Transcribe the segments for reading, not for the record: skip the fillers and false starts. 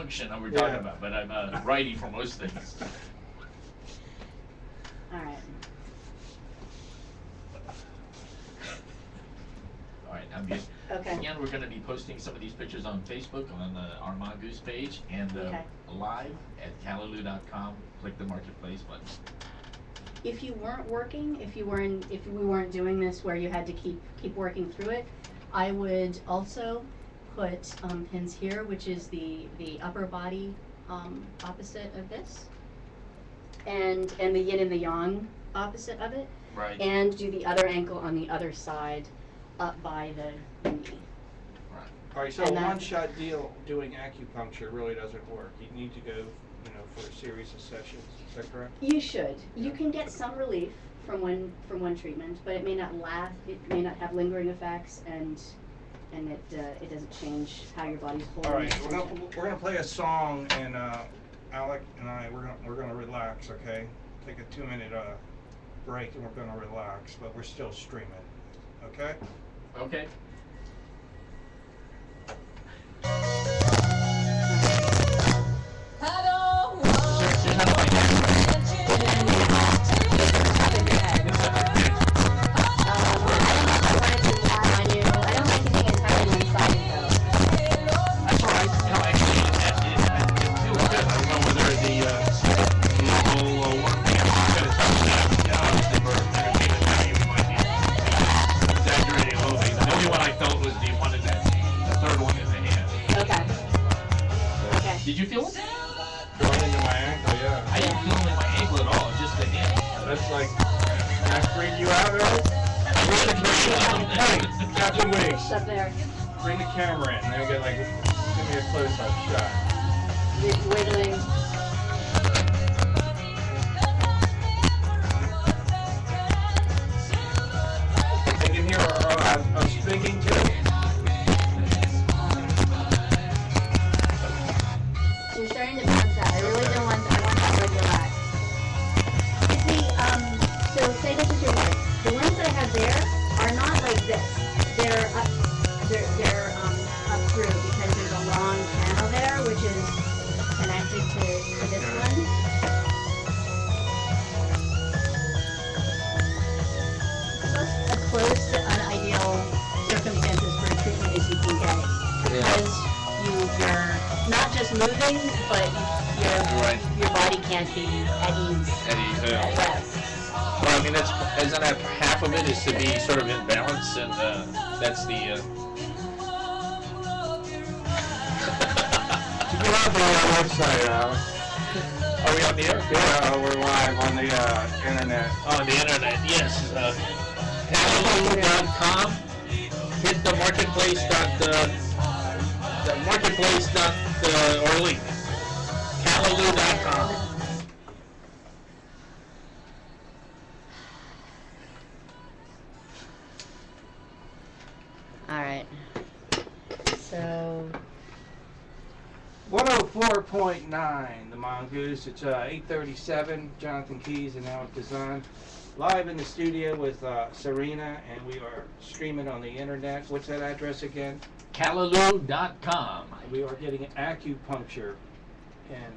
function that we're talking about, but I'm righty for most things. All right. All right, I'm good. Okay. Again, we're going to be posting some of these pictures on Facebook on our Mongoose page and live at callaloo.com. Click the marketplace button. If you weren't working, if we weren't doing this where you had to keep working through it, I would also put pins here, which is the upper body opposite of this, and the yin and the yang opposite of it, Right. and do the other ankle on the other side, up by the knee. Right. All right, so a one-shot deal doing acupuncture really doesn't work. You need to go, for a series of sessions. Is that correct? You should. You can get some relief from one treatment, but it may not last. It may not have lingering effects, and it doesn't change how your body's holding. All right, we're gonna play a song, and Alec and I we're gonna relax. Okay, take a 2-minute break, and we're gonna relax, but we're still streaming. Okay. Okay. Did you feel it? Going into my ankle, yeah. I didn't feel it in my ankle at all, just the hand. That's like, can I freak you out, Earl? Hey, Captain Wiggs. Up there. Bring the camera in. Then get give me a close-up shot. Wiggling. You can hear I'm speaking too. You're starting to bounce out. I really don't want. I want that to relax. You see, so say this is your leg. The ones that I have there are not like this. They're up. They're up through because there's a long channel there, which is connected to this one. It's as close to unideal circumstances for treatment as you can get, because you're not just moving, but your body can't be at ease. At rest. Well, I mean, isn't that half of it is to be sort of in balance, and that's the. You go on our website, Alex. Are we on the air? Yeah, we're live on the internet. On the internet, yes. Callaloo.com. Hit the marketplace or link. Callaloo.com. All right. So 104.9, the Mongoose. It's 8:37. Jonathan Keys and Alec Design. Live in the studio with Serena, and we are streaming on the internet. What's that address again? Callaloo.com. We are getting acupuncture, and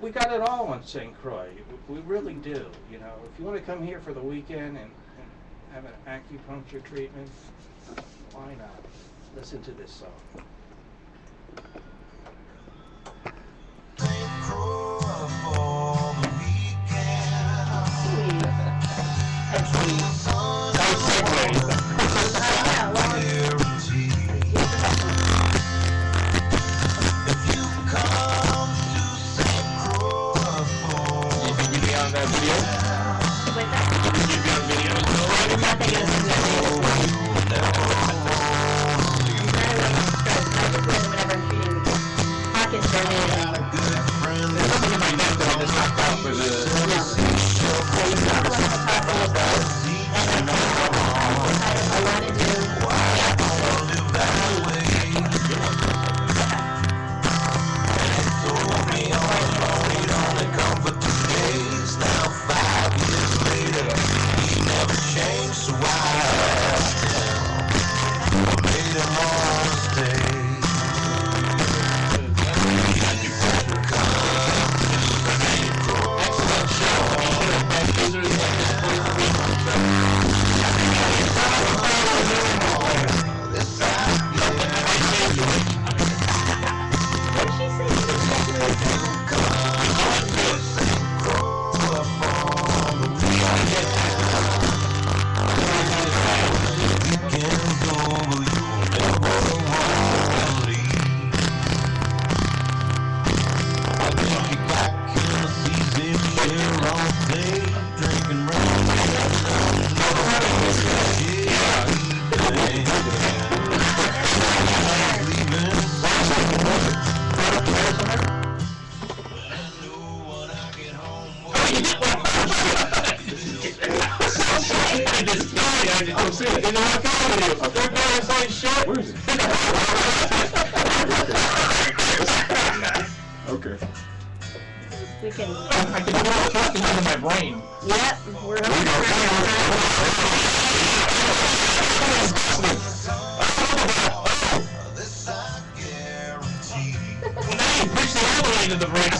we got it all on St. Croix. We really do. If you want to come here for the weekend and have an acupuncture treatment, why not? Listen to this song. Get the heck out of here. They're doing this like shit. Where is it? Okay. We can. I can feel it talking into my brain. Yep, we're hoping. Now you push the other way into the brain. I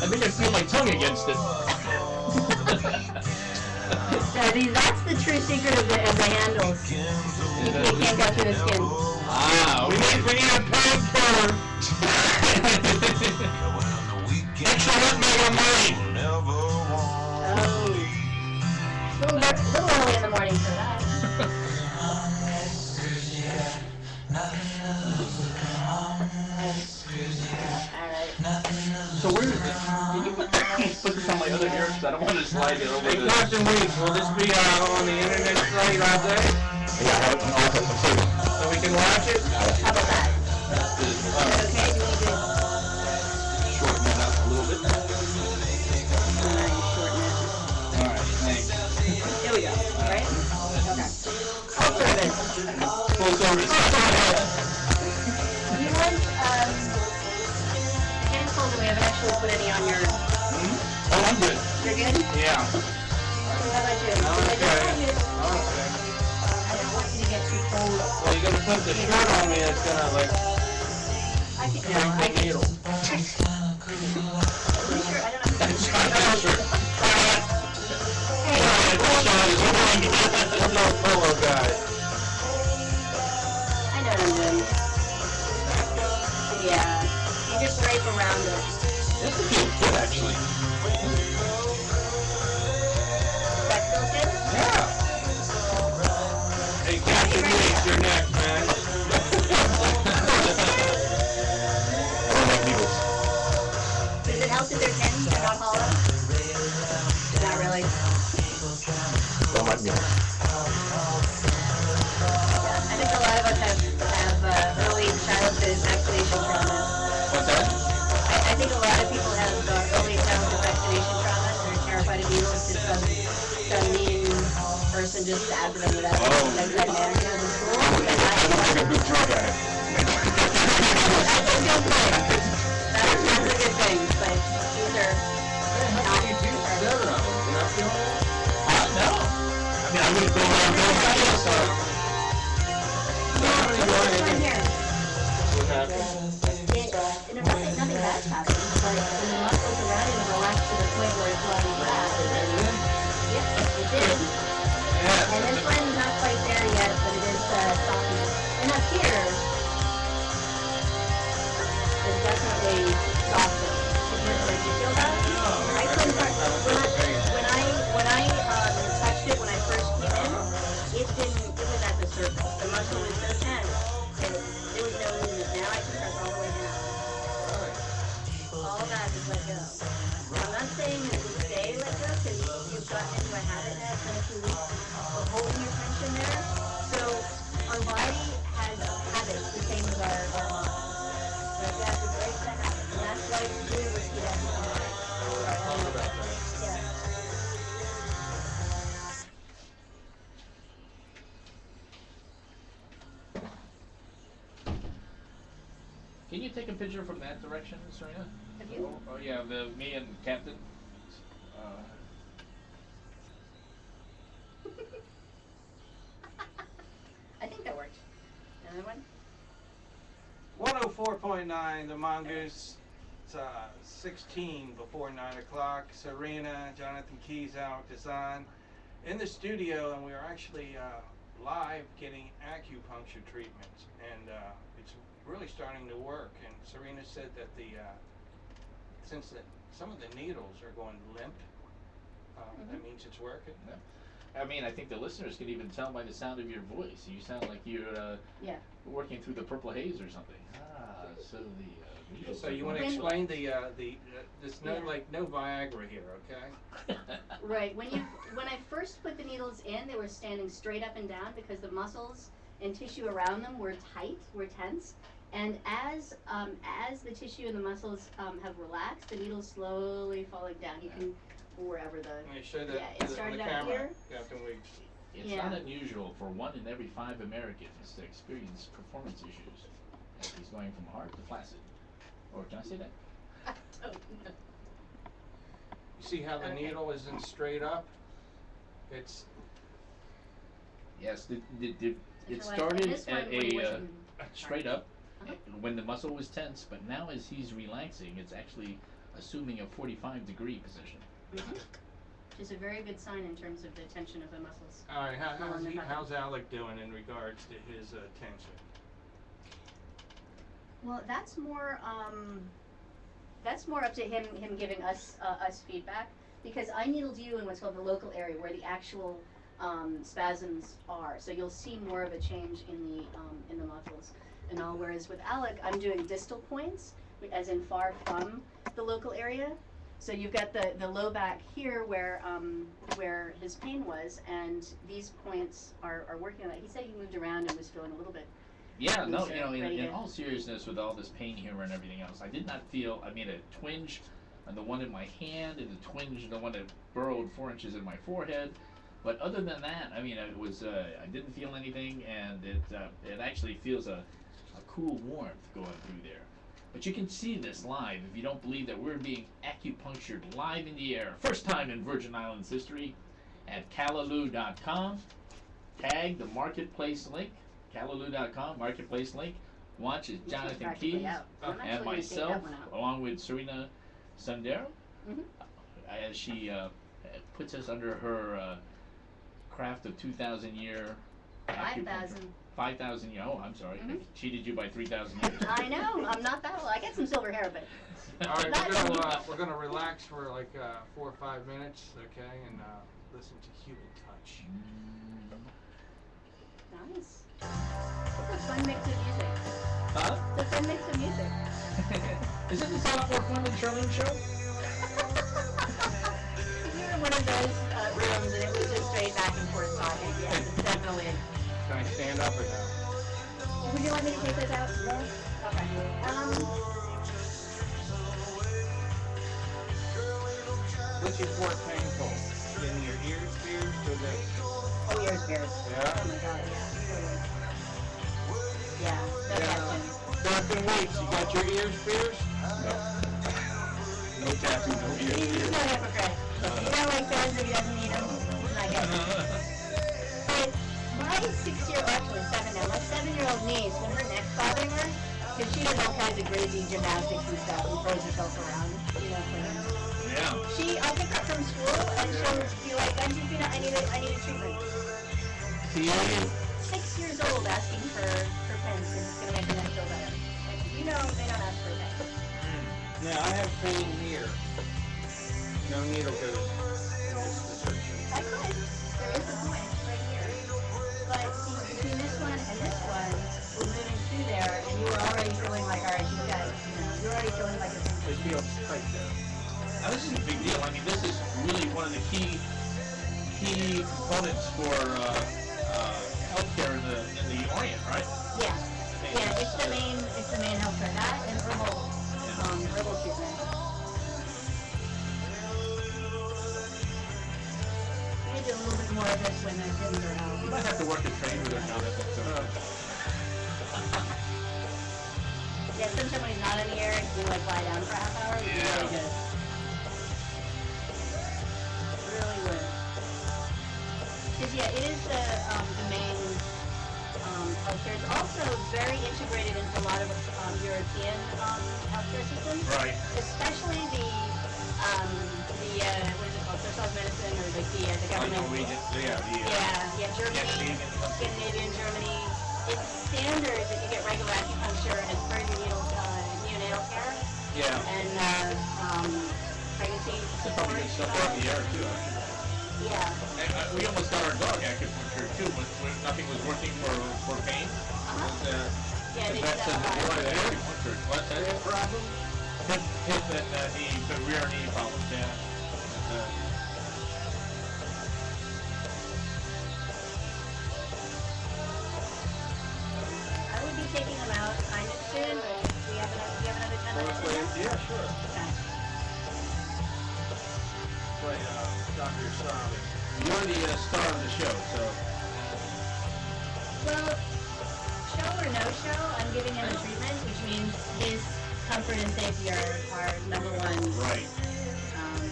think I feel my tongue against it. So that's the true secret of the handles. You can't go through the skin. Ah, We need a pamper. Extra nutmeg on mine. Oh. Little early in the morning for that. Alright. So where is it? Can you put this on my other ear? Because I don't want to slide it over Hey, the... Captain Weeks, will this be on the internet site all day? Yeah, I have it on all the computers. So we can watch it? How about that? Is Is that okay? Do we need to shorten it up a little bit. shorten it? Alright, thanks. Here we go. Alright? Okay. Full service. Full service. Do you want, hand folder, we haven't actually put any on your... Oh, I'm good. You're good? Yeah. How about you? Okay. I don't want you to get too cold. Well, you're gonna put the shirt on me, it's gonna like I think, break the needle. pretty sure, I don't know. That's not that shirt. Hey, I'm no polo guy. I know what I'm doing. Yeah. You just drape around it. This feels good, actually. That feels good? Yeah. Hey, Captain Weeks, you're next, man. I don't like needles. Does it help if they're thin? They're not hollow? Not really. Don't like needles. Yeah. I think a lot of us have early childhood vaccination traumas. What's that? I think a lot of people have early childhood vaccination traumas. They're terrified of needles. Just some mean person just stabbed them with that. Oh. Like that man in school. I'm like a big drug addict. That's a good thing. That's a good thing. But these are not No. I mean, I wouldn't go around doing that, so... Right here. What happened? Nothing bad's happened, but when the muscles around it relax to the point where it's lying flat. Yep, it did. Yeah. And this one's not quite there yet, but it is softening. And up here, it's definitely softer. Did you feel that? I couldn't when I touched it when I first came in, it was at the surface. The muscle was so tense, and there was no movement. Now I can press all the way down. All that is let go. I'm not saying it will stay let go because you've gotten into a habit now, 22 weeks of holding your tension there. So our body has habits the same as our mind. So you have to break the habit, and that's why it's really risky to exercise. Yeah. Can you take a picture from that direction, Serena? Have you? Oh, yeah, me and Captain. I think that worked. Another one? 104.9, the Mongoose. It's 16 before 9 o'clock. Serena, Jonathan Keys, Alex is on in the studio, and we are actually live getting acupuncture treatments, and it's really starting to work. And Serena said that some of the needles are going limp, that means it's working. Yeah. I mean, I think the listeners can even tell by the sound of your voice. You sound like you're Yeah. working through the purple haze or something. Ah, so the needles So are you want to going- explain there's no Yeah. no Viagra here, okay? Right. When I first put the needles in, they were standing straight up and down because the muscles and tissue around them were tight, were tense. And as the tissue and the muscles have relaxed, the needle's slowly falling down. You can wherever the, Can you show that yeah, it to the, on started the out camera, here. Captain Weeks? It's Yeah. not unusual for 1 in every 5 Americans to experience performance issues. As he's going from hard to flaccid. Or can I say that? Oh, no. You see how the Okay. needle isn't straight up? It's Yes, it Visualize- started and this one, at what are you a wishing? straight up Uh-huh. when the muscle was tense, but now as he's relaxing, it's actually assuming a 45-degree position. Mhm. Which is a very good sign in terms of the tension of the muscles. all right. Along the front. How's Alec doing in regards to his tension? Well, that's more up to him giving us feedback, because I needled you in what's called the local area where the actual spasms are. So you'll see more of a change in the muscles and all. Whereas with Alec, I'm doing distal points, as in far from the local area. So you've got the low back here where his pain was, and these points are working on that. He said he moved around and was feeling a little bit. Yeah, no, looser, you know, ready in to- all seriousness, with all this pain here and everything else, I did not feel, I made a twinge on the one in my hand and a twinge, the one that burrowed 4 inches in my forehead. But other than that, I mean, it was, I didn't feel anything, and it actually feels a cool warmth going through there. But you can see this live if you don't believe that we're being acupunctured live in the air. First time in Virgin Islands history at callaloo.com. Tag the marketplace link, callaloo.com, marketplace link. Watch as Jonathan practically Keys out. I'm actually and gonna take that myself, one out. along with Serena Sundero, Mhm. as she puts us under her craft of 2,000-year 5,000. 5,000 year. Oh, I'm sorry. Mhm. Cheated you by 3,000 years. I know. I'm not that old. I got some silver hair, but All right, Not- we're gonna relax for like 4 or 5 minutes, okay, and listen to human touch. nice. It's a fun mix of music. Huh? It's a fun mix of music. Isn't this a lot more fun than Charlene Show? You're in one of those rooms, and it was just straight back and forth talking. Yeah, it's definitely. Can I stand up or no? Would you like me to take those out? No? Okay. Which is more painful? Getting your ears pierced or the... Oh, yours, yours. Yeah? Oh my God, yeah. Totally. Yeah, that's action. Captain Weeks, you got your ears pierced? No tattoo, no He's ears. no hypocrite. You know, like says if he doesn't need them, he's not getting them. But my 6-year, actually 7 now, my 7-year-old niece, when her neck's bothering her, because she does all kinds of crazy gymnastics and stuff and throws herself around, you know, Yeah. I'll pick her up from school and she'll be like, Auntie Fina, I need a treatment. See, 6 years old asking for pens because it's going to make her neck feel better. Like, you know, they don't ask for a pen. Now, I have pain here. No needle goes in this position. I could. There is a point right here. But see, between this one and this one, we're moving through there, and you were already feeling like, all right, you guys, you know, you're already feeling like it's It feels tight there. now this is a big deal. I mean, this is really one of the key components for healthcare in the Orient, right? Yeah. Yeah, it's the main healthcare. That and herbal treatment. We need to do a little bit more of this when the kids are out. You might have to work a train with her, Jonathan. Yeah, sometimes when he's not in the air, you like lie down for a half hour. It's Yeah. really good. Really good. Because yeah, it is the main healthcare. It's also very integrated into a lot of European healthcare systems. Right. Especially the what is it called, socialized medicine, or like the Like government. Norwegian, Germany, Scandinavian Germany. It's standard that you get regular acupuncture and it's very neonatal care Yeah. and pregnancy It's support. probably good stuff out in the air too. Actually. Yeah. And we almost got our dog acupuncture too, when nothing was working for pain. Yeah, they That's did that a lot. acupuncture. What's that? Hip problem? Hip and knee, the rear knee problems. Yeah. I would be taking them out kind of soon, but do you have another 10 minutes? Yeah, sure. Okay. Well, by Dr. Sami. You're the star of the show, so. Well, show or no show, I'm giving him a treatment, which means his comfort and safety are number one. Right. Um,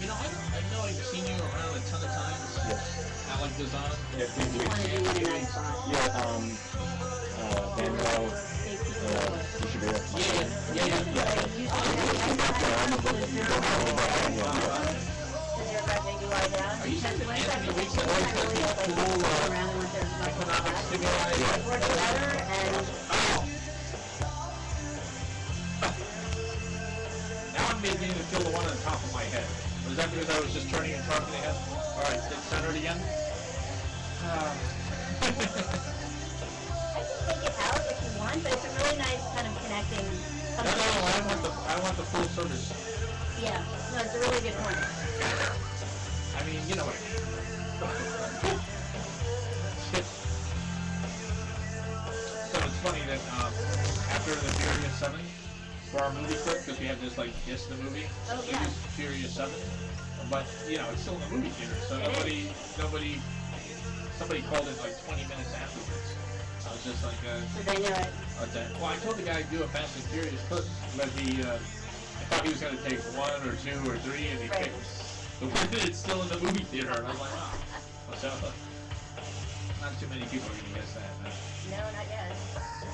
You know, I know I've seen you around a ton of times. Yes. Alec Dazan. Yeah, I just want to be in a nice spot. Yeah, Danielle, Safety. you should be there. Yeah. Are you saying that Anthony Weeks is always going to be cool economic stimuli? Work together and Now I'm beginning to feel the one on top of my head. Was that because I was just turning and talking ahead? Alright, center it again. I can take it out if you want, but it's a really nice kind of connecting. No, I want the full service. Yeah, no, it's a really good point. I mean, you know what I mean. So it's funny that after the Furious 7, for our movie clip, because we have this like guess the movie, Oh, we yeah. use Furious 7, but you know it's still in the movie theater, so somebody called it like 20 minutes afterwards. I was just like, So they knew it. okay. Well, I told the guy to do a Fast and Furious clip, but I thought he was going to take 1 or 2 or 3, and he Right. picked the one that's still in the movie theater, and I was like, wow. So, not too many people are going to guess that. No, not yet.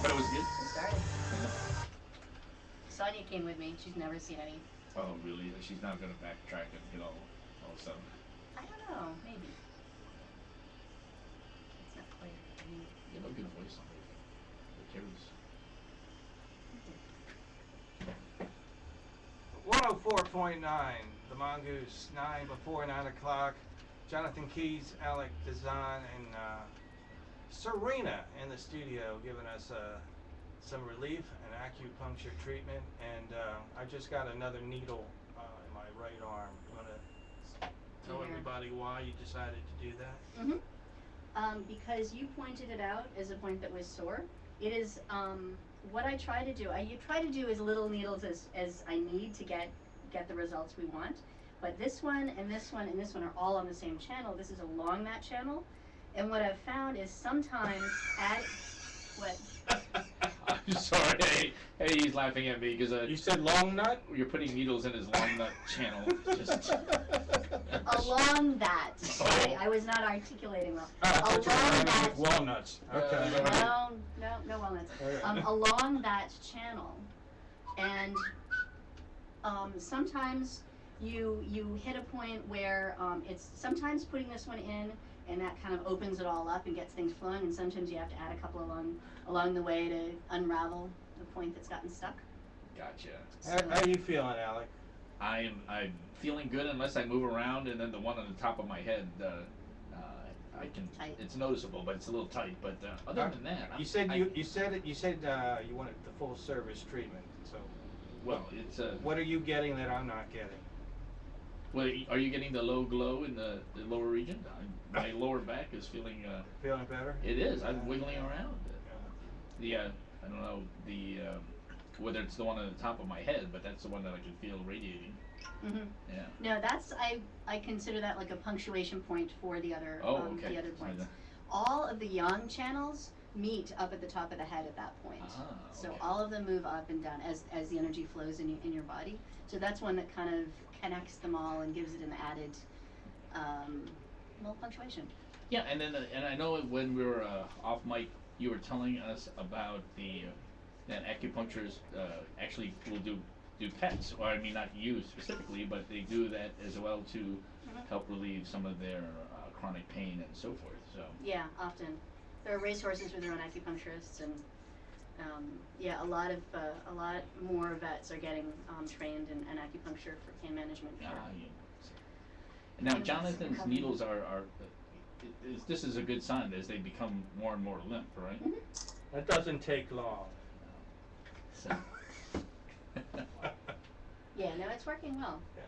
But it was good. It started. Sonia came with me. She's never seen any. Oh, really? She's not going to backtrack and get all of a sudden. I don't know. Maybe. It's not clear. I mean, You have a good voice on it. It carries. 104.9, the Mongoose, 9 before 9 o'clock. Jonathan Keys, Alec Dazan, and Serena in the studio giving us some relief and acupuncture treatment. And I just got another needle in my right arm. You want to tell Yeah. everybody why you decided to do that? because you pointed it out as a point that was sore. It is what I try to do. You try to do as little needles as I need to get the results we want. But this one and this one and this one are all on the same channel. This is along that channel. And what I've found is sometimes what? I'm sorry. Hey, he's laughing at me because You said long nut? you're putting needles in his long nut channel. Just Along that. Oh. I was not articulating well. I thought you were Along having that. walnuts. Okay. No walnuts. Okay. Along that channel, and sometimes you hit a point where it's sometimes putting this one in, and that kind of opens it all up and gets things flowing, and sometimes you have to add a couple along the way to unravel the point that's gotten stuck. gotcha. How you feeling, Alec? I'm feeling good unless I move around, and then the one on the top of my head, I can. Tight. It's noticeable, but it's a little tight. But other than that, You said you said you wanted the full service treatment. So Well, it's what are you getting that I'm not getting? Well, are you getting the low glow in the lower region? My lower back is feeling. Feeling better? It is. I'm wiggling around. I don't know whether it's the one on the top of my head, but that's the one that I can feel radiating. Mm-hmm. Yeah. No, that's I consider that like a punctuation point for the other Oh, okay. the other So points. the- All of the yang channels meet up at the top of the head at that point. Ah, So okay. all of them move up and down as the energy flows in your body. So that's one that kind of connects them all and gives it an added punctuation. Yeah, and then and I know when we were off mic, you were telling us about that acupuncturists actually will do pets, or I mean not you specifically, but they do that as well to help relieve some of their chronic pain and so forth. So Yeah, often. There are racehorses with their own acupuncturists, and a lot more vets are getting trained in acupuncture for pain management. yeah. And now Pain Jonathan's recovery. needles are this is a good sign as they become more and more limp, right? Mhm. That doesn't take long. So. Yeah, no, it's working well. Yeah.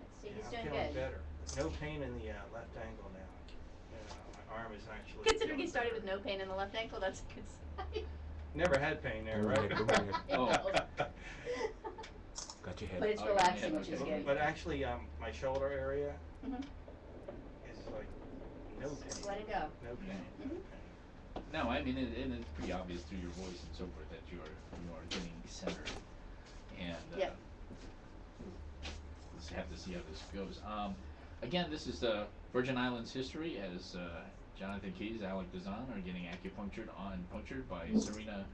Let's see, Yeah, he's I'm doing feeling good. better. No pain in the left ankle now. My arm is actually. Considering feeling he started better. with no pain in the left ankle, that's a good sign. Never had pain there, Oh, right? good morning. Oh. Got touch your head. But it's Oh, your relaxing, hand, which is okay. good. But actually, my shoulder area Mhm. is like no Just pain. let it go. No pain. Mhm. No pain. No, I mean, and it's pretty obvious through your voice and so forth that you are getting centered, and Yep. let's have to see how this goes. Again, this is Virgin Islands history as Jonathan Keys, Alec Dazan are getting punctured by Serena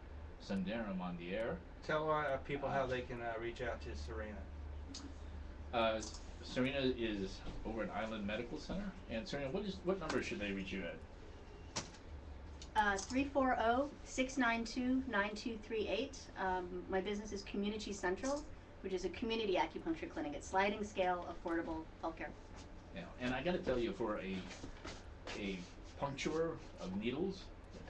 Sundaram on the air. Tell people how they can reach out to Serena. Serena is over at Island Medical Center, and Serena, what number should they reach you at? 340-692-9238. My business is Community Central, which is a community acupuncture clinic. It's sliding scale, affordable healthcare. Yeah, and I got to tell you, for a puncturer of needles,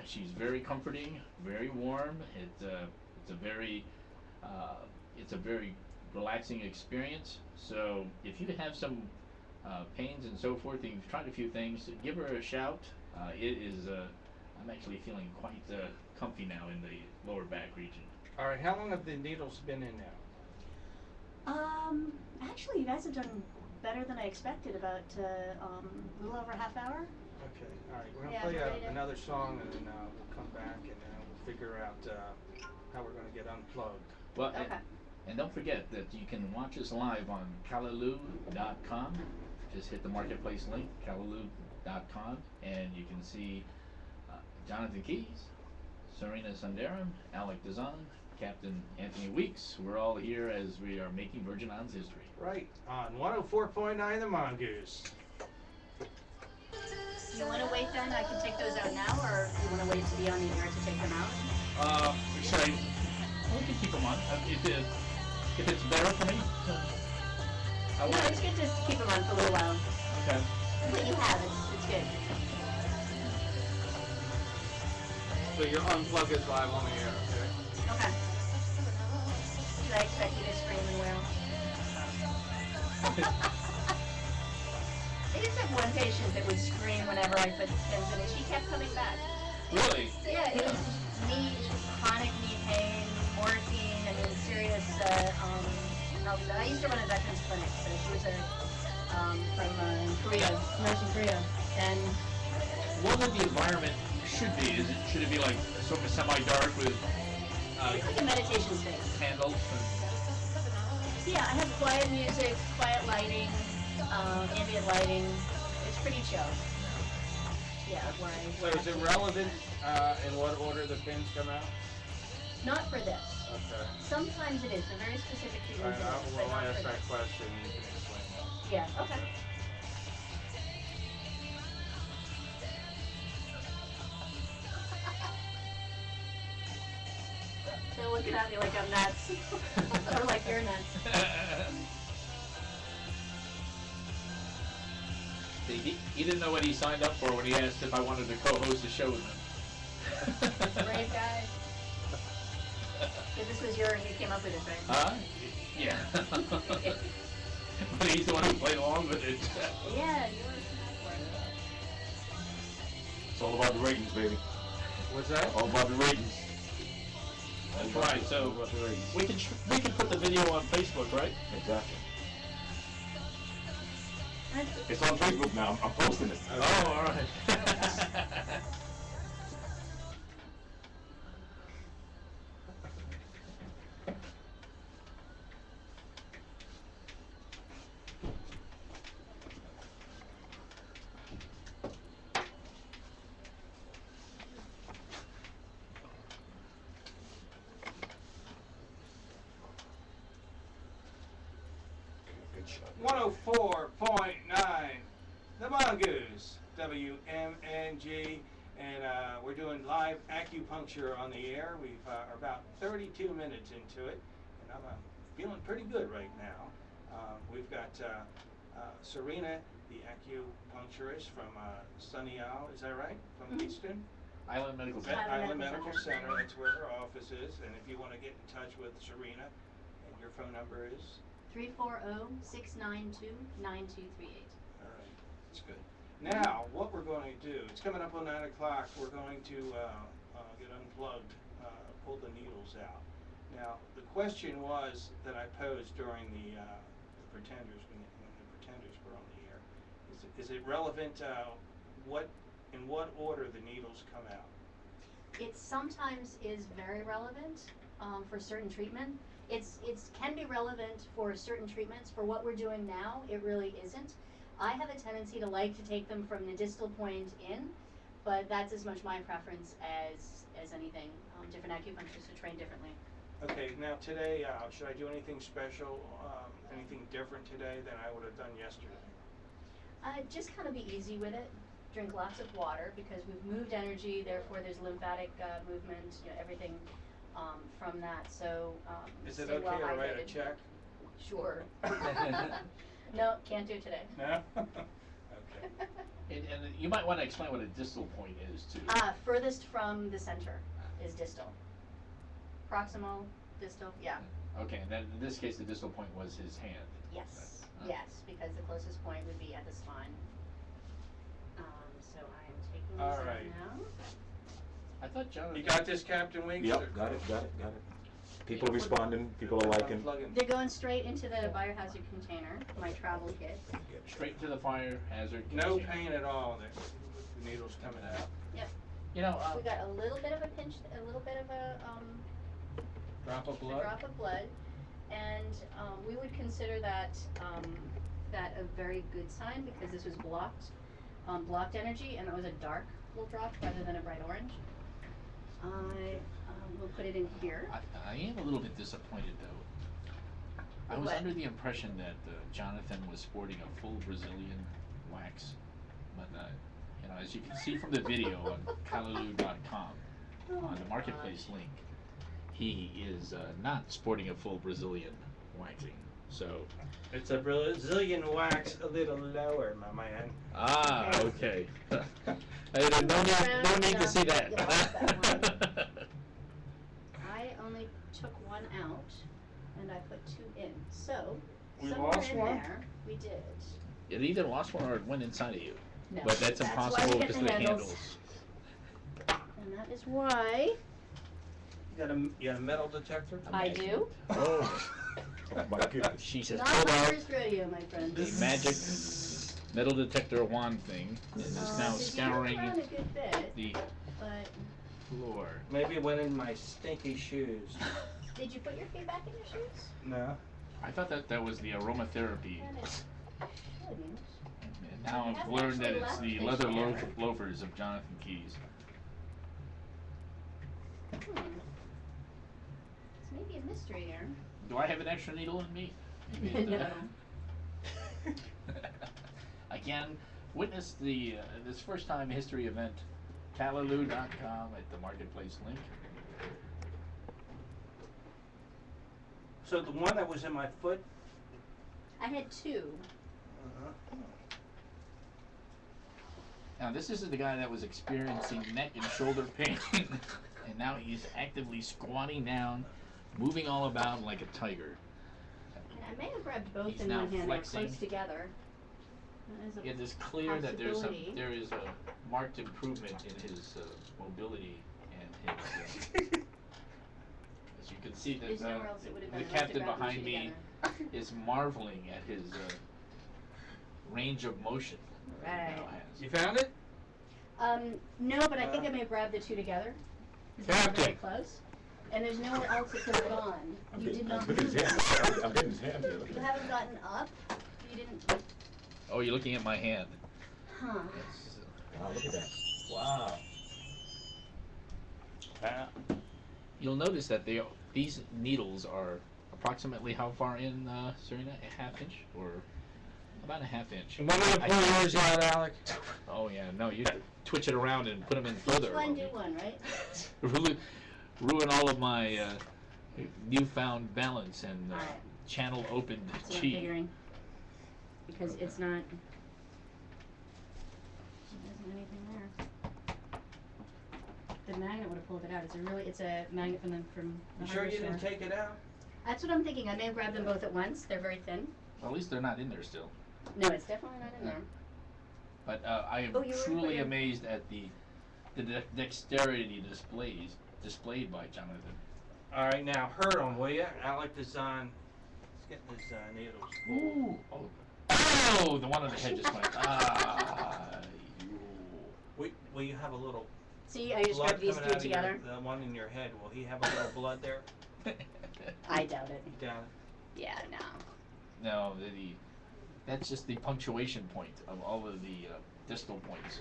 she's very comforting, very warm. It's a very relaxing experience. So if you have some pains and so forth, and you've tried a few things, give her a shout. It is. I'm actually feeling quite comfy now in the lower back region. All right, how long have the needles been in now? Actually, you guys have done better than I expected. About a little over a half hour. Okay, all right. We're going Yeah, to play I'm ready to- another song, and then we'll come back, and then we'll figure out how we're going to get unplugged. Well, Okay. and don't forget that you can watch us live on Callaloo.com. Just hit the marketplace link, Callaloo.com, and you can see Jonathan Keys, Serena Sundaram, Alec Dazan, Captain Anthony Weeks. We're all here as we are making Virgin Islands history. Right, on 104.9 The Mongoose. Do you want to wait then? I can take those out now, or do you want to wait to be on the air to take them out? Sorry. We can keep them on. If it's better for me, I No, want. it's good to keep them on for a little while. Okay. What you have, it's good. So your unplug is live on the air, okay? Okay. Did I expect you to scream and wail? I just have one patient that would scream whenever I put pins in, and she kept coming back. Really? Yeah, it was chronic knee pain, morphine, I mean, serious, I used to run a veterans clinic, so she was from Korea, nurse in Korea, and What would the environment should be? Should it be like sort of semi-dark with it's like a meditation space. candles? Yeah, I have quiet music, quiet lighting, ambient lighting. It's pretty chill. Yeah, So is it relevant in what order the pins come out? Not for this. Okay. Sometimes it is. They're very specific to All your right, business, well, but I'll not ask for that this. question, you can explain that. Yeah, okay. They're looking at me like I'm nuts. Or like you're nuts. See, he didn't know what he signed up for when he asked if I wanted to co-host a show with him. Brave guy. So this was you came up with this, right? Yeah. But he's the one who played along with it. Yeah, you were for it. It's all about the ratings, baby. What's that? All about the ratings. That's right. All So about the ratings. we can put the video on Facebook, right? Exactly. That's- It's on Facebook now. I'm posting it. Oh, all right. Good shot. 104.9 The Mongoose, WMNG, and we're doing live acupuncture on the air. We've are about 32 minutes into it, and I'm feeling pretty good right now. We've got Serena, the acupuncturist from Sunny Isle, is that right? From Mhm. Easton? Island Medical Center. Island Medical Center, that's where her office is, and if you want to get in touch with Serena, and your phone number is? 340-692-9238. All right, that's good. Now, what we're going to do, it's coming up on 9 o'clock, we're going to get unplugged, pull the needles out. Now, the question was that I posed during the Pretenders, when the Pretenders were on the air, is it relevant in what order the needles come out? It sometimes is very relevant for certain treatment. It's can be relevant for certain treatments. For what we're doing now, it really isn't. I have a tendency to like to take them from the distal point in, but that's as much my preference as anything. Different acupuncturists are trained differently. Okay, now today, should I do anything special, anything different today than I would have done yesterday? Just kind of be easy with it. Drink lots of water because we've moved energy, therefore there's lymphatic movement, everything from that. So Is it stay okay well to write a hydrated. check? Sure. No, can't do today. No? Okay. And you might want to explain what a distal point is too. Furthest from the center is distal. Proximal, distal, yeah. Okay, and then in this case, the distal point was his hand. Yes, Right. yes, because the closest point would be at the spine. So I am taking All these out right. now. I thought Jonathan. You got this, Captain Weeks? Yep, got it. People responding, people are liking. They're going straight into the biohazard container, my travel kit. Straight to the fire hazard. No container. pain at all, the needles coming out. Yep. You know, We got a little bit of a pinch, a little bit of a Drop of a blood? drop of blood, and we would consider that a very good sign because this was blocked energy, and it was a dark little drop rather than a bright orange. I will put it in here. I am a little bit disappointed though. I was What? under the impression that Jonathan was sporting a full Brazilian wax, but as you can see from the video on Callaloo.com on the marketplace link, he is not sporting a full Brazilian waxing. So. It's a Brazilian wax a little lower, my man. Ah, okay. No need to see that. I only took one out, and I put two in. So We somewhere lost in one? there, we did. It either lost one or it went inside of you. No, But that's why impossible we get because of the handles. And that is why You got a metal detector? I do. Oh, Oh my goodness. she says, Not pull my out first rodeo, my friend. the magic metal detector wand thing and is now Did you scouring run a good bit, the but floor. Maybe it went in my stinky shoes. did you put your feet back in your shoes? No? I thought that was the aromatherapy. That is shouldn't. And now It I've hasn't learned that actually it's left the the leather chair. loafers of Jonathan Keyes. It's maybe a mystery here. Do I have an extra needle in me? Maybe it, No. Again, witness the this first time history event, Callaloo.com at the marketplace link. So the one that was in my foot? I had two. Now this is the guy that was experiencing neck and shoulder pain, and now he's actively squatting down, moving all about like a tiger. And I may have grabbed both He's in now one hand. They're flexing. close together. That is a It is clear that possibility. there is a marked improvement in his mobility and his. As you can see, There's nowhere else it would have the been. I must have captain grabbed them behind two me together. is marveling at his range of motion. that he now Right. has. You found it? No, but I think I may have grabbed the two together. They're Captain. very close. And there's nowhere else it could have gone. You did not Look at move his hand. it. I'm getting his hand here. Look You at haven't gotten up. You didn't. Oh, you're looking at my hand. Huh. Yes. Wow, look at that. Wow. You'll notice that these needles are approximately how far in, Serena? A half inch or about a half inch? You want me to I- pull yours out, Alec? Oh yeah, no, you twitch it around and put them in further. Each one of do me. one, right? Ruin all of my newfound balance and Alright. channel opened That's what I'm chi. figuring. Because it's not. There isn't anything there. The magnet would have pulled it out. It's a magnet from the You sure hardware you didn't store. take it out? That's what I'm thinking. I may have grabbed them both at once. They're very thin. Well, at least they're not in there still. No, it's definitely not in there. But I am Oh, you were truly putting- amazed at the dexterity displayed by Jonathan. All right, now hurt him, will you? I like this on. He's getting his needles full. Ooh. Oh, the one on the head just went. Will you have a little See, I just blood rubbed these coming two out of together. the one in your head? Will he have a little blood there? I doubt it. Down. Yeah, no. No, that's just the punctuation point of all of the distal points.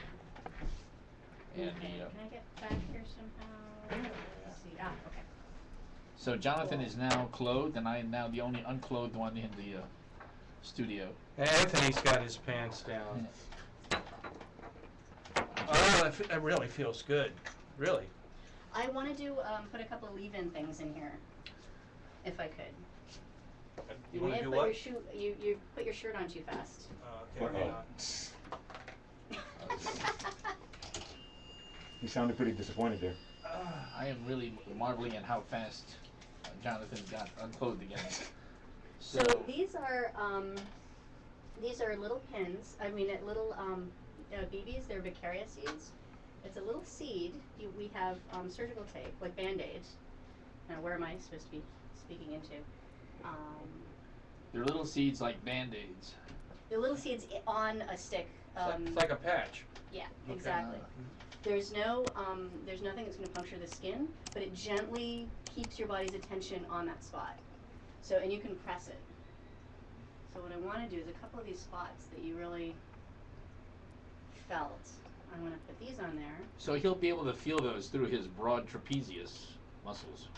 And Okay, can I get back here somehow? Let's see. Ah, okay. so Jonathan Cool. is now clothed, and I am now the only unclothed one in the studio. Anthony's got his pants down. Oh, that really feels good. Really. I want to put a couple of leave-in things in here, if I could. You may want to have do put what? your shoe. You put your shirt on too fast. Okay, hang on. You sounded pretty disappointed there. I am really marveling at how fast Jonathan got unclothed again. So these are little pins. I mean, little BBs. They're Beccaria seeds. It's a little seed. We have surgical tape, like Band-Aids. Now, where am I supposed to be speaking into? They're little seeds like Band-Aids. The little seeds on a stick. It's like a patch. Yeah, Okay. exactly. There's nothing that's going to puncture the skin, but it gently keeps your body's attention on that spot. So, and you can press it. So what I want to do is a couple of these spots that you really felt. I'm going to put these on there. So he'll be able to feel those through his broad trapezius muscles.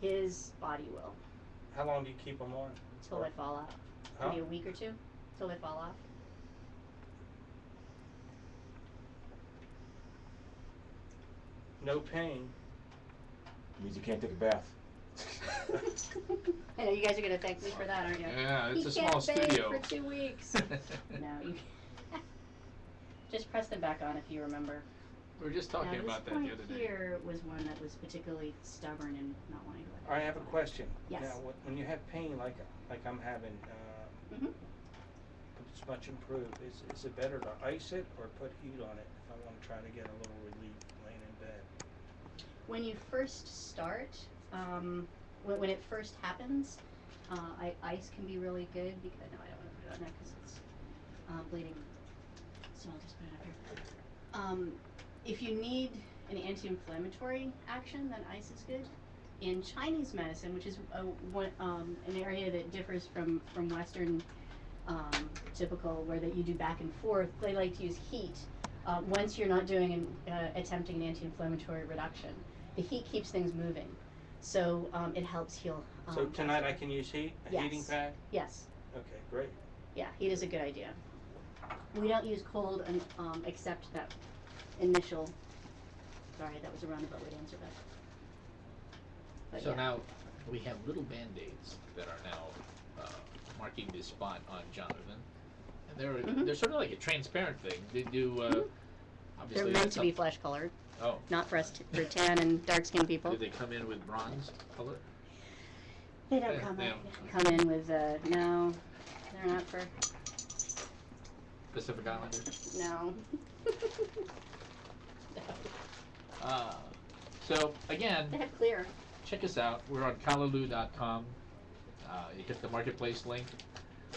His body will, How long do you keep them on? till they fall off. Huh? Maybe a week or two, till they fall off. No pain. Means you can't take a bath. I know you guys are going to thank me for that, aren't you? Yeah, it's He a small can't bathe studio. for 2 weeks. No, you just press them back on if you remember. We were just talking Now, about this that the point other day. here was one that was particularly stubborn and not wanting to let I go. have a question. Yes. Now, when you have pain like I'm having, Mhm. it's much improved. Is it better to ice it or put heat on it if I want to try to get a little relief laying in bed? When you first start, when it first happens, ice can be really good because no, I don't want to put it on there because it's bleeding. So I'll just put it up here. If you need an anti-inflammatory action, then ice is good. In Chinese medicine, which is an area that differs from Western typical, where that you do back and forth, they like to use heat. Once you're not doing attempting an anti-inflammatory reduction, the heat keeps things moving, so it helps heal. So tonight I faster. can use heat? A Yes. heating pad? Yes. Okay, great. Yeah, heat is a good idea. We don't use cold except that initial. Sorry, that was a roundabout way to answer that. But So yeah. now we have little Band-Aids that are now marking this spot on Jonathan. And they're sort of like a transparent thing. They do, They're obviously. meant that's to be flesh colored, Oh. not for us for tan and dark skinned people. Do they come in with bronze color? They don't Yeah, come they in. don't. Come in with no. They're not for Pacific Islanders? no. So again, They have clear. check us out. We're on Callaloo.com. You hit the marketplace link.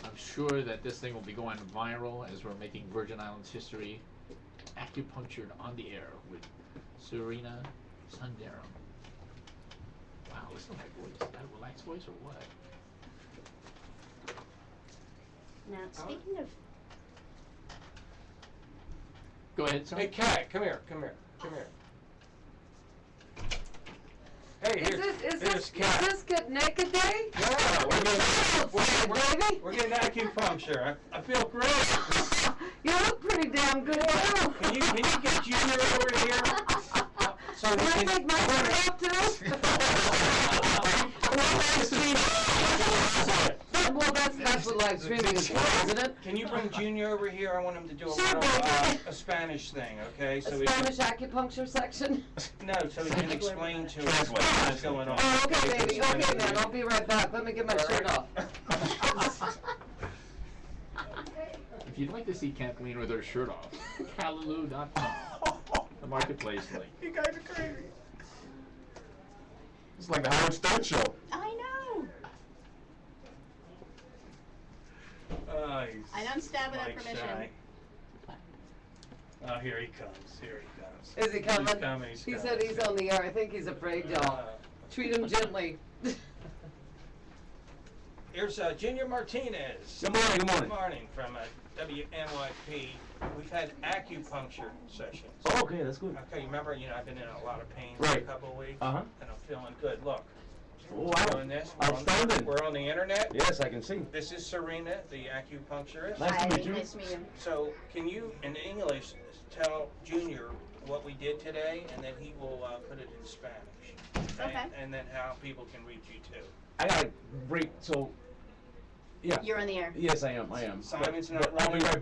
I'm sure that this thing will be going viral as we're making Virgin Islands history. Acupunctured on the air with Serena Sundaram. Wow, listen to that voice. Is that a relaxed voice or what? Now, speaking of, Go ahead, sir. Hey, Kat, come here, come here, come here. Hey, here's Kat. Is this good naked day? Yeah, Baby? we're getting acupuncture. I feel great. You look pretty damn good too. Can you get Junior over here? So Can I take my shirt off too? Well, that's what live streaming is for, isn't it? Can you bring Junior over here? I want him to do a Sure, little baby. a Spanish thing, okay? A So Spanish acupuncture section. no, so he can explain to us what's going on. Oh, okay, baby. Okay, man. I'll be right back. Let me get my shirt off. If you'd like to see Kathleen with her shirt off, Callaloo.com, the marketplace link. You guys are crazy. It's like the Howard Stern show. I know. I don't stab without permission. Shy. Oh, here he comes. Here he comes. Is he coming? He's coming. He's He coming. said he's on the air. I think he's afraid, y'all. Treat him gently. Here's Junior Martinez. Good morning, good morning. Good morning from WNYP. We've had acupuncture sessions. Oh, okay, that's good. Okay, you remember, I've been in a lot of pain for a Right. couple of weeks. Uh-huh. And I'm feeling good. Look, Oh, we're wow. doing this. Outstanding. We're on the internet. Yes, I can see. This is Serena, the acupuncturist. Nice to meet you. Nice to meet you. So, can you, in English, tell Junior what we did today, and then he will put it in Spanish. Okay. And then how people can reach you too. I gotta break, so, yeah. You're on the air. Yes, I am. Simon's But not I'll be running. right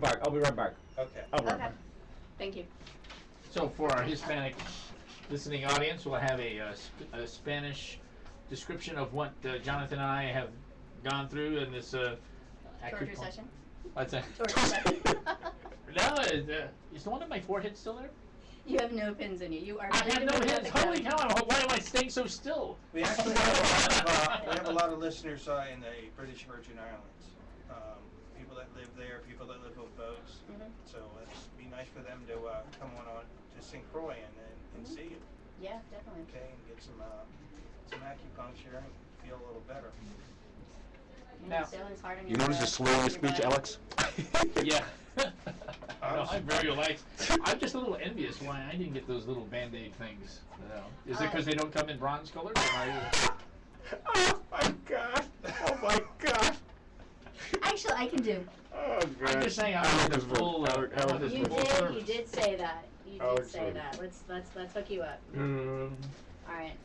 back. Okay. I'll be right Okay. back. Thank you. So for our Hispanic listening audience, we'll have a Spanish description of what Jonathan and I have gone through in this Torture session. What's that? Torture session. No, is the one on my forehead still there? You have no pins in you. You are. I have no bleeding hands. without Holy the cow! Why am I staying so still? We actually have a lot of listeners in the British Virgin Islands. People that live there, people that live on boats. Mhm. So it'd be nice for them to come on to St. Croix and see you, Yeah, definitely. okay, and get some acupuncture and feel a little better. Now- Sailing's hard on You your notice the back, slur in your your speech, back. Alex? Yeah. No, I'm very relaxed. I'm just a little envious why I didn't get those little Band-Aid things. Is it because they don't come in bronze colors? Oh my god! Oh my god! Actually, I can do. Oh god! I'm just saying I want the full. I want this You full did. service. You did say that. You Oh, did say excellent. that. Let's hook you up. All right.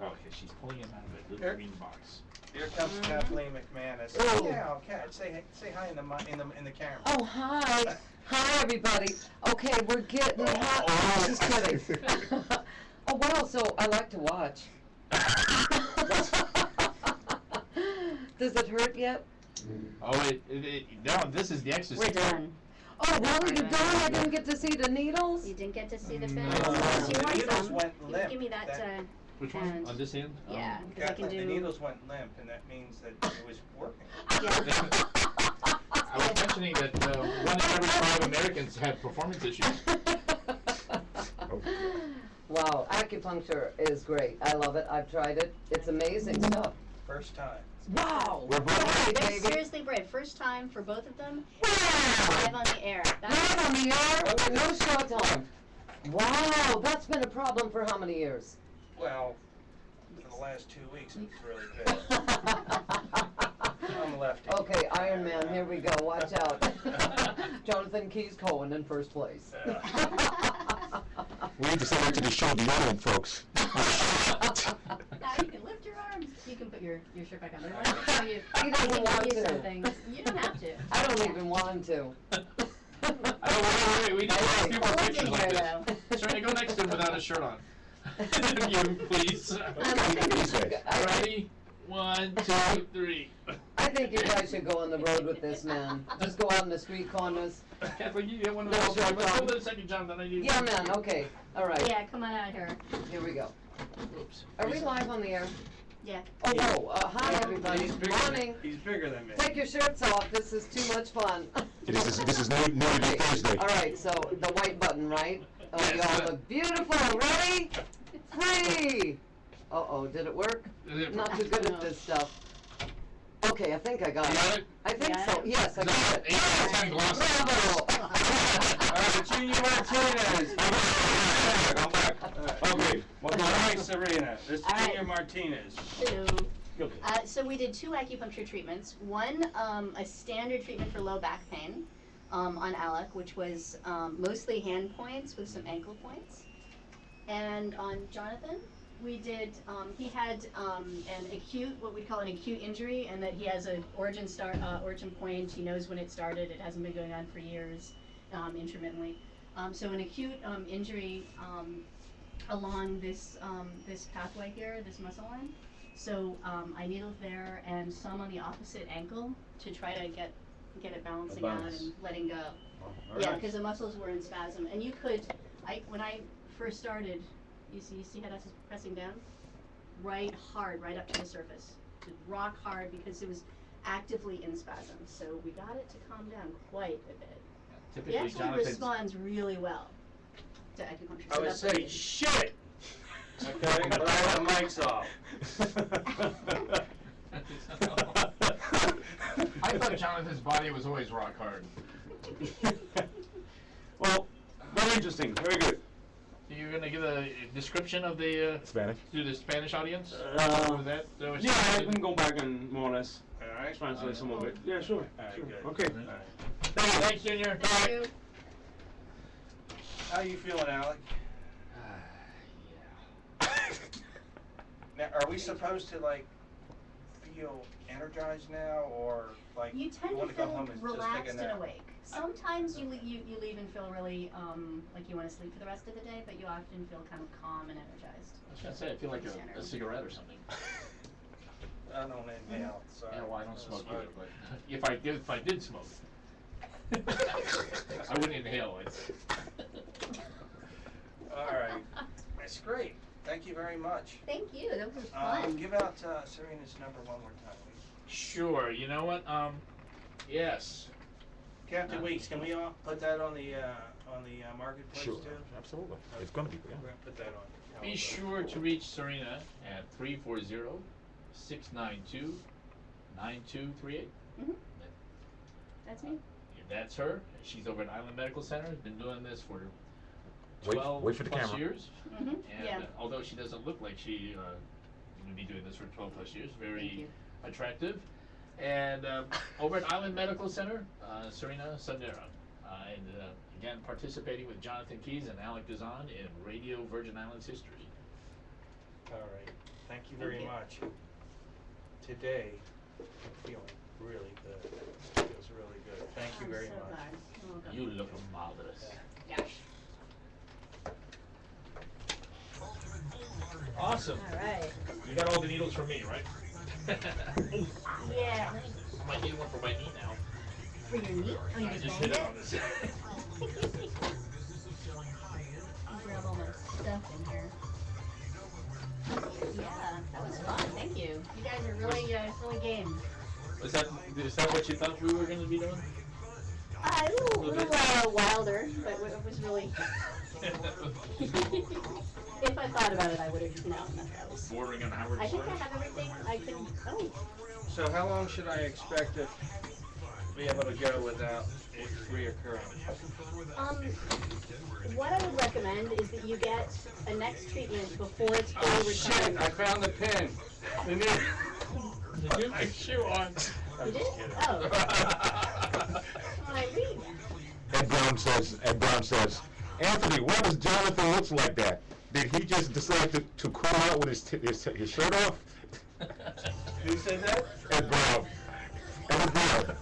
Oh, okay, she's pulling him out of a Here. little green box. Here comes Kathleen McManus. Oh. Yeah, okay. Say hi in the camera. Oh, hi. Hi, everybody. Okay, we're getting hot. Oh, just kidding. Oh, wow, so I like to watch. Does it hurt yet? Oh, no, this is the ecstasy. We're done. Oh, really? You're done? I didn't get to see the needles? You didn't get to see the fins. The You want needles some? went You limp. give me that. Which one? And- On this hand? Yeah, because I can Kathleen, do. the needles went limp, and that means that it was working. Yeah. I was mentioning that 1 in every 5 Americans have performance issues. Wow, acupuncture is great. I love it. I've tried it. It's amazing stuff. First time. Wow. We're both They're baby. seriously brave. First time for both of them. Wow. Live on the air. Live on the air? No show time. Wow, that's been a problem for how many years? Well, for the last 2 weeks, it's really good. I'm lefty. Okay, Iron Man, here we go. Watch out. Jonathan Keys Cohen in first place. We need to send that to the show beyond, folks. Now you can lift your arms. You can put your shirt back on. I want to show you. He doesn't I can want give you to. some things. You don't have to. I don't even want to. Wait, we need a few more Look pictures in like here, this. Serena, go next to him without a shirt on. You, please. Ready? 1, 2, 3. I think you guys should go on the road with this man. Just go out in the street corners. Kathleen, you get one of No those. shirt Let's on. hold it a second, Jonathan. I need Yeah, man, okay. All right, Yeah, come on out here. here we go. Oops. Are we live on the air? Yeah. Oh, whoa, hi, everybody. Morning. He's bigger than me. Take your shirts off. This is too much fun. This is Nudity Thursday. All right, so the white button, right? Oh, y'all look beautiful. Ready? Free. Uh-oh, did it work? Not too good at this stuff. Okay, I think I got You got it. it? I think Yeah. so. Yes, I got it. 8 out of 10 glosses. Bravo. All right, Junior Martinez. I'm back. Okay. All right, Serena. This is All right. Junior Martinez. Hello. Okay. So we did 2 acupuncture treatments. One, a standard treatment for low back pain on Alec, which was mostly hand points with some ankle points. And on Jonathan, we did, he had an acute, what we call an acute injury, and that he has an origin point. He knows when it started. It hasn't been going on for years, intermittently. So an acute injury along this pathway here, this muscle line. So I needled there and some on the opposite ankle to try to get it balancing out balance. and letting go. All Yeah, right. because the muscles were in spasm, and you could. When I first started You see how that's pressing down? Right hard, right up to the surface. Rock hard because it was actively in spasm. So we got it to calm down quite a bit. He Typically, actually Jonathan's responds really well to acupuncture. I So would that's say what shit. Okay, but I have mics off. I thought Jonathan's body was always rock hard. Well, very interesting. Very good. You're gonna give a description of the Spanish? to the Spanish audience? Uh, Was that what you Yeah, I did? can go back and more or less All right. translate some of it. Yeah, sure. Alright, Sure. good. Okay. All right. Thanks, Junior. Thank you. How you feeling, Alec? Now, are we supposed to like feel energized now, or like You tend to want to go feel home and just relaxed take a and nap? awake. Sometimes you leave and feel really like you want to sleep for the rest of the day, but you often feel kind of calm and energized. I was gonna say I feel like a cigarette or something. I don't inhale, so. Yeah, well, I don't smoke either, but if I did smoke, I wouldn't inhale it. All right, that's great. Thank you very much. Thank you. That was fun. Give out Serena's number one more time. Sure. You know what? Yes. Captain Weeks, can we all put that on the marketplace Sure, too? absolutely. It's gonna be, We're yeah. gonna put that on. Be sure to reach Serena at 340-692-9238. Mhm. That's me. That's her. She's over at Island Medical Center. Has been doing this for Wait 12 for the plus camera. years. Mhm. And Yeah. although she doesn't look like she would be doing this for 12 plus years, Thank very you. attractive. And over at Island Medical Center, Serena Sandera. Again, participating with Jonathan Keys and Alec Dazan in Radio Virgin Islands history. All right. Thank you Thank very you. much. Today, I'm feeling really good. Feels really good. Thank you I'm very so much. glad. You're welcome. You look marvelous. Yes. Awesome. All right. You got all the needles for me, right? Yeah. I might need one for my knee now. For your knee? Oh, you I just just banged hit it it? on this. I'll grab all my stuff in here. Yeah, that was fun. Thank you. You guys are really game. Is that what you thought we were going to be doing? A little wilder, but it was really. If I thought about it, I would have, that was. Bordering on Howard I think Stern? I have everything I can. Oh, So how long should I expect to be able to go without it reoccurring? what I would recommend is that you get a next treatment before it's Oh fully shit! recovered. I found the pin. The needle. Did you put shoe on? You did? Oh. I read. Ed Brown says, Anthony, why does Jonathan looks like that? Did he just decide to come out with his shirt off? Who said that? Ed Brown. Ed Brown.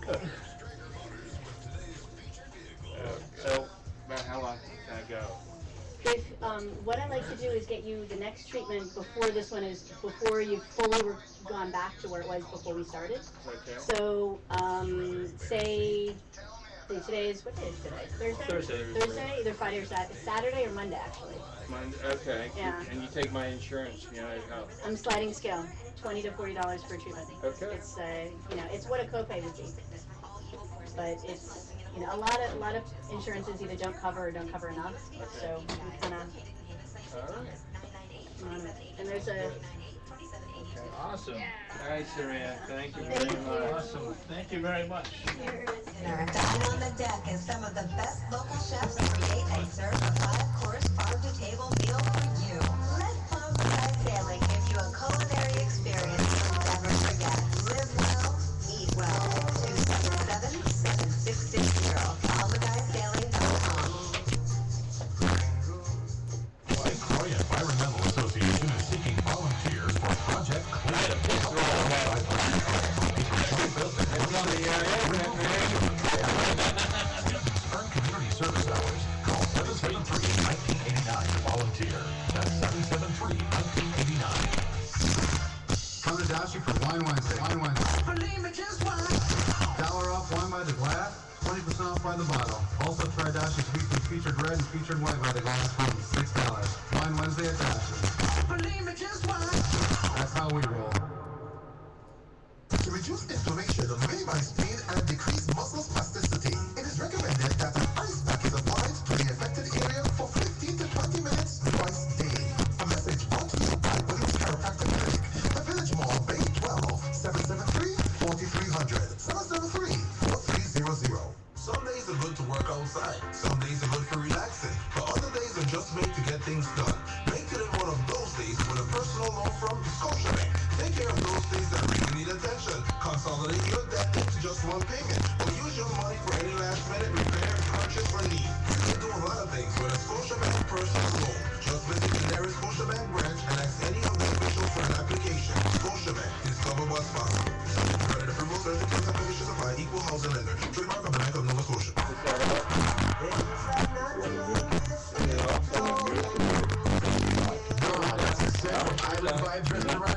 So, about how long can I go? If, what I like to do is get you the next treatment before this one is, before you've fully gone back to where it was before we started. Okay. So, say today is, what day is today? Thursday? Thursday, either Friday or Saturday or Monday, actually. Okay. Yeah. And you take my insurance, it helps. On a sliding scale, $20 to $40 per treatment. Okay. It's, it's what a copay would be. But it's, a lot of insurances either don't cover or don't cover enough. So we kind of, Alright. and there's a, Awesome. All right, Serena. Thank you Thank very you. much. Awesome. Thank you very much. Back on the deck is some of the best local chefs create and serve a 5-course farm-to-table meal for you. Let Palm Sky Sailing give you a culinary experience you'll never forget. Live well, eat well. 277-7660. PalmSkySailing.com. Troy Environmental Association is seeking volunteers for Project Clean. Earn community service hours. Call 773-1989 to volunteer. That's 773-1989. Come to Dashi for Wine Wednesday. Wine Wednesday. $1 off wine by the glass, 20% off by the bottle. Also try Dashi's weekly featured red and featured white by the glass for $6. Wine Wednesday at Dashes. That's how we roll. To reduce inflammation, minimize pain, and decrease muscle spasticity, it is recommended that an ice pack is applied to the affected area for 15 to 20 minutes twice daily. A message brought to you by Williams Chiropractic Clinic, the Village Mall, Bay 12, 773-4300, 773-4300. Some days are good to work outside, some days are good for relaxing, but other days are just made to get things done. Make it in one of those days with a personal loan from Scotiabank. Take care of those things that really need attention. Consolidate your debt into just one payment, or use your money for any last-minute repair, purchase, or need. You can do a lot of things with a Scotiabank personal loan. Just visit the nearest Scotiabank branch and ask any of the officials for an application. Scotiabank is covered what's possible. Credit approval, certificates, and conditions apply. Equal housing lender. Trademark of the Bank of Nova Scotia. That's a set of Island Vibes Restaurant.